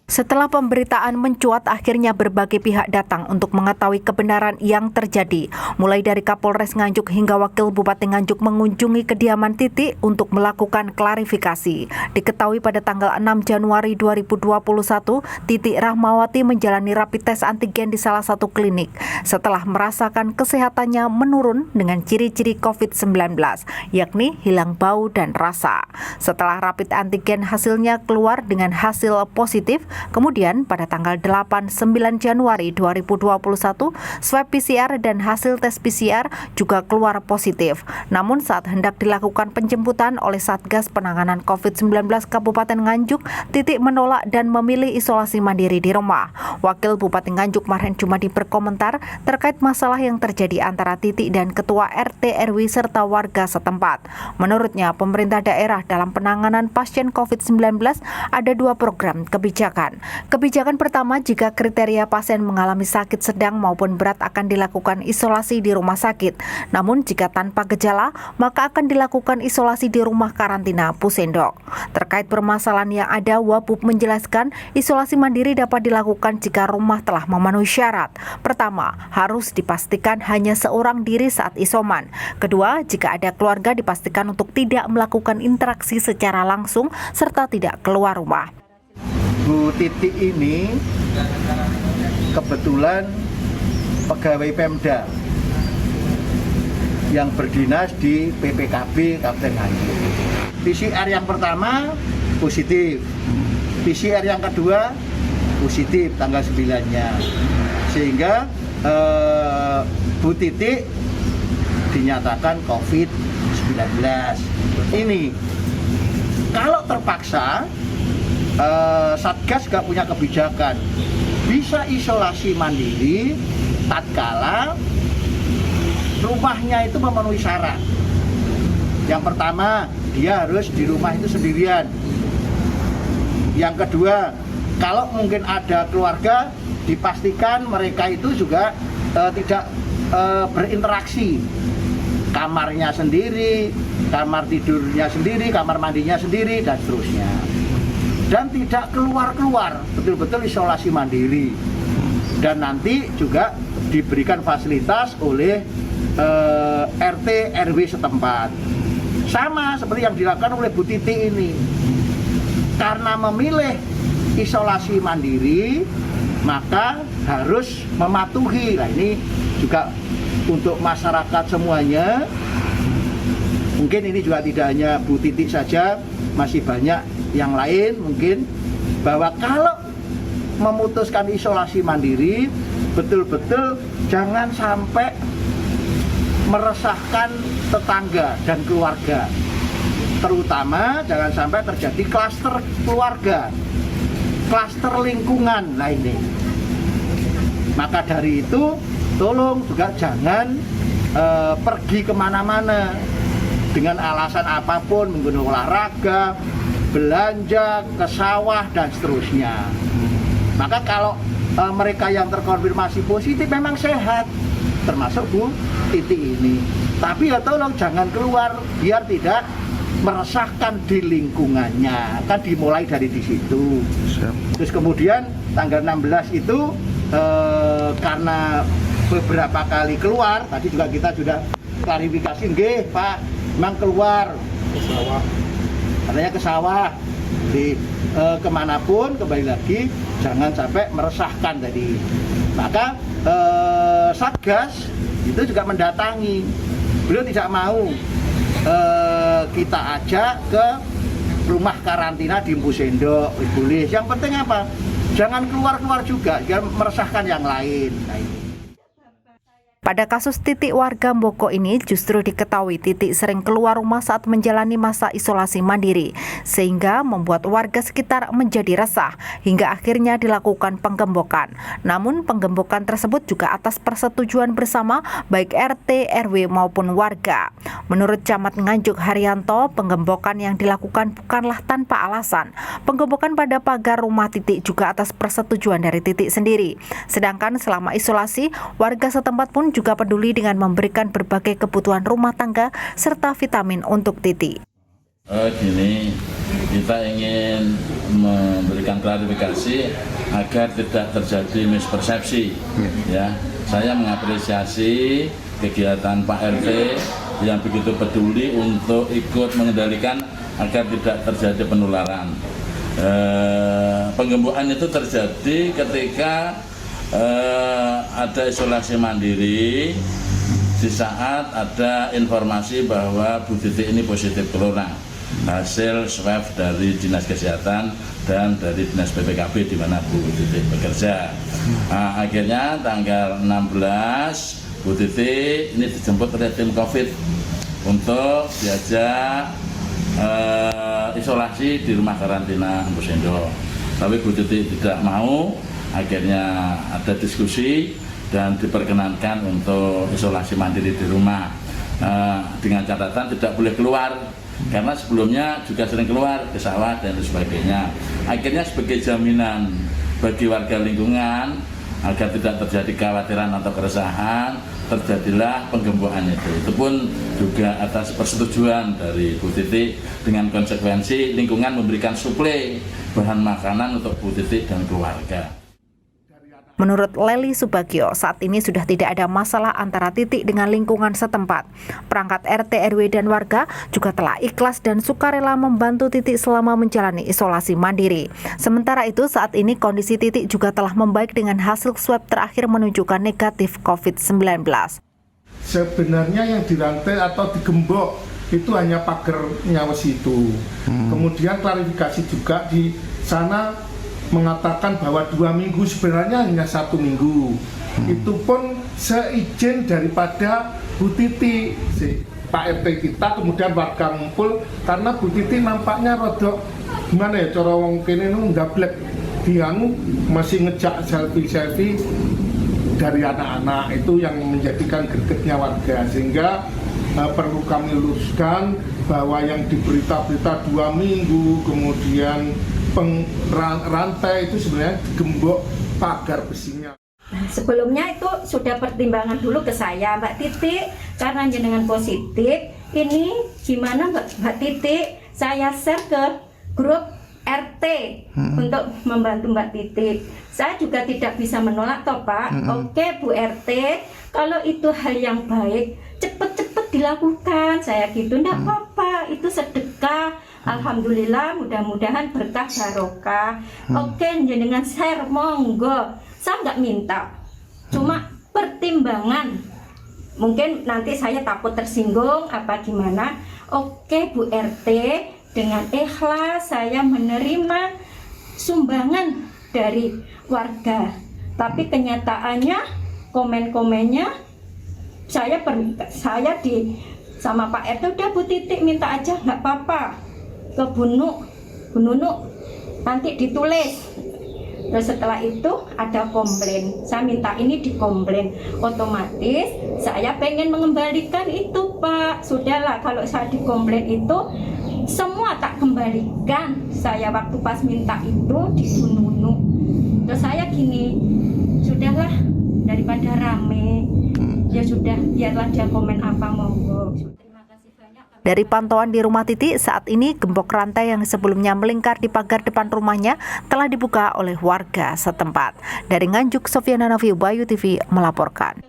Setelah pemberitaan mencuat, akhirnya berbagai pihak datang untuk mengetahui kebenaran yang terjadi. Mulai dari Kapolres Nganjuk hingga Wakil Bupati Nganjuk mengunjungi kediaman Titi untuk melakukan klarifikasi. Diketahui pada tanggal 6 Januari 2021, Titi Rahmawati menjalani rapid test antigen di salah satu klinik setelah merasakan kesehatannya menurun dengan ciri-ciri COVID-19, yakni hilang bau dan rasa. Setelah rapid antigen hasilnya keluar dengan hasil positif, kemudian pada tanggal 8-9 Januari 2021, swab PCR dan hasil tes PCR juga keluar positif. Namun saat hendak dilakukan penjemputan oleh Satgas Penanganan COVID-19 Kabupaten Nganjuk, Titi menolak dan memilih isolasi mandiri di rumah. Wakil Bupati Nganjuk Marhen Jumadi berkomentar terkait masalah yang terjadi antara Titi dan Ketua RT RW serta warga setempat. Menurutnya, pemerintah daerah dalam penanganan pasien COVID-19 ada dua program kebijakan. Kebijakan pertama, jika kriteria pasien mengalami sakit sedang maupun berat akan dilakukan isolasi di rumah sakit. Namun jika tanpa gejala, maka akan dilakukan isolasi di rumah karantina Pusendok. Terkait permasalahan yang ada, Wabub menjelaskan isolasi mandiri dapat dilakukan jika rumah telah memenuhi syarat. Pertama, harus dipastikan hanya seorang diri saat isoman. Kedua, jika ada keluarga dipastikan untuk tidak melakukan interaksi secara langsung serta tidak keluar rumah. Bu Titi ini kebetulan pegawai Pemda yang berdinas di PPKB Kabupaten Nganjuk. PCR yang pertama positif, PCR yang kedua positif tanggal 9-nya, sehingga Bu Titi dinyatakan COVID-19. Ini kalau terpaksa, Satgas nggak punya kebijakan, bisa isolasi mandiri tatkala rumahnya itu memenuhi syarat. Yang pertama, dia harus di rumah itu sendirian. Yang kedua, kalau mungkin ada keluarga, dipastikan mereka itu juga tidak berinteraksi. Kamarnya sendiri, kamar tidurnya sendiri, kamar mandinya sendiri, dan seterusnya. Dan tidak keluar-keluar, betul-betul isolasi mandiri. Dan nanti juga diberikan fasilitas oleh RT RW setempat. Sama seperti yang dilakukan oleh Bu Titi ini. Karena memilih isolasi mandiri, maka harus mematuhi. Nah, ini juga untuk masyarakat semuanya. Mungkin ini juga tidak hanya Bu Titi saja, masih banyak yang lain mungkin, bahwa kalau memutuskan isolasi mandiri, betul-betul jangan sampai meresahkan tetangga dan keluarga. Terutama jangan sampai terjadi klaster keluarga, klaster lingkungan. Nah ini, maka dari itu tolong juga jangan pergi kemana-mana dengan alasan apapun, menggunakan olahraga, belanja, ke sawah, dan seterusnya. Maka kalau mereka yang terkonfirmasi positif memang sehat, termasuk Bu Titi ini. Tapi ya tolong jangan keluar biar tidak meresahkan di lingkungannya. Kan dimulai dari di situ. Terus kemudian tanggal 16 itu karena beberapa kali keluar, tadi juga kita sudah klarifikasi, nggih Pak, memang keluar ke sawah. Katanya ke sawah, di kemanapun, kembali lagi jangan sampai meresahkan tadi. Maka Satgas itu juga mendatangi, beliau tidak mau kita ajak ke rumah karantina di Pusendok, boleh. Yang penting apa? Jangan keluar-keluar juga, jangan meresahkan yang lain. Nah, ini. Pada kasus Titi warga Mboko ini justru diketahui Titi sering keluar rumah saat menjalani masa isolasi mandiri, sehingga membuat warga sekitar menjadi resah hingga akhirnya dilakukan penggembokan. Namun penggembokan tersebut juga atas persetujuan bersama baik RT, RW maupun warga. Menurut Camat Nganjuk Haryanto, penggembokan yang dilakukan bukanlah tanpa alasan. Penggembokan pada pagar rumah Titi juga atas persetujuan dari Titi sendiri. Sedangkan selama isolasi, warga setempat pun juga peduli dengan memberikan berbagai kebutuhan rumah tangga serta vitamin untuk Titi. Gini, kita ingin memberikan klarifikasi agar tidak terjadi mispersepsi. Ya, saya mengapresiasi kegiatan Pak RT yang begitu peduli untuk ikut mengendalikan agar tidak terjadi penularan. Penggembokan itu terjadi ketika ada isolasi mandiri di saat ada informasi bahwa Bu Titi ini positif corona, hasil swab dari Dinas Kesehatan dan dari Dinas PPKB di mana Bu Titi bekerja. Akhirnya tanggal 16 Bu Titi ini dijemput oleh tim COVID untuk diajak isolasi di rumah karantina Ambosendo. Tapi Bu Titi tidak mau, akhirnya ada diskusi dan diperkenankan untuk isolasi mandiri di rumah dengan catatan tidak boleh keluar karena sebelumnya juga sering keluar ke sawah dan sebagainya. Akhirnya sebagai jaminan bagi warga lingkungan agar tidak terjadi kekhawatiran atau keresahan, terjadilah penggembokan itu. Itu pun juga atas persetujuan dari Bu Titi dengan konsekuensi lingkungan memberikan suplai bahan makanan untuk Bu Titi dan keluarga. Menurut Lely Subagio, saat ini sudah tidak ada masalah antara Titi dengan lingkungan setempat. Perangkat RT, RW, dan warga juga telah ikhlas dan sukarela membantu Titi selama menjalani isolasi mandiri. Sementara itu, saat ini kondisi Titi juga telah membaik dengan hasil swab terakhir menunjukkan negatif COVID-19. Sebenarnya yang dirantai atau digembok itu hanya pagernya wesi itu. Kemudian klarifikasi juga di sana mengatakan bahwa 2 minggu sebenarnya hanya 1 minggu. Itu pun seizin daripada Bu Titi, si Pak RT kita, kemudian warga ngumpul karena Bu Titi nampaknya rodok gimana ya, cara wong kene nu ndablek dianu masih ngejak selfie dari anak-anak, itu yang menjadikan gregetnya warga, sehingga perlu kami luruskan bahwa yang diberita-berita 2 minggu kemudian rantai itu sebenarnya digembok pagar besinya. Nah, sebelumnya itu sudah pertimbangan dulu ke saya, Mbak Titi, karena jenengan positif, ini gimana Mbak Titi, saya share ke grup RT untuk membantu Mbak Titi. Saya juga tidak bisa menolak toh Pak. Oke Bu RT, kalau itu hal yang baik, cepet-cepet dilakukan, saya gitu, enggak apa-apa, itu sedekah. Alhamdulillah, mudah-mudahan berkah barokah. Oke, jenengan share, monggo. Saya nggak minta, cuma pertimbangan. Mungkin nanti saya takut tersinggung apa gimana. Oke Bu RT, dengan ikhlas saya menerima sumbangan dari warga. Tapi kenyataannya, komen-komennya saya sama Pak RT udah Bu Titik minta aja, nggak apa-apa. Ke Bu Nunu nanti ditulis. Terus setelah itu ada komplain, saya minta ini dikomplain, otomatis saya pengen mengembalikan itu Pak. Sudahlah, kalau saya dikomplain itu semua tak kembalikan. Saya waktu pas minta itu di Bu Nunu, terus saya gini, sudahlah daripada rame, ya sudah biarlah dia komen apa monggo. Dari pantauan di rumah Titi, saat ini gembok rantai yang sebelumnya melingkar di pagar depan rumahnya telah dibuka oleh warga setempat. Dari Nganjuk, Sofiana Nafi, Bayu TV melaporkan.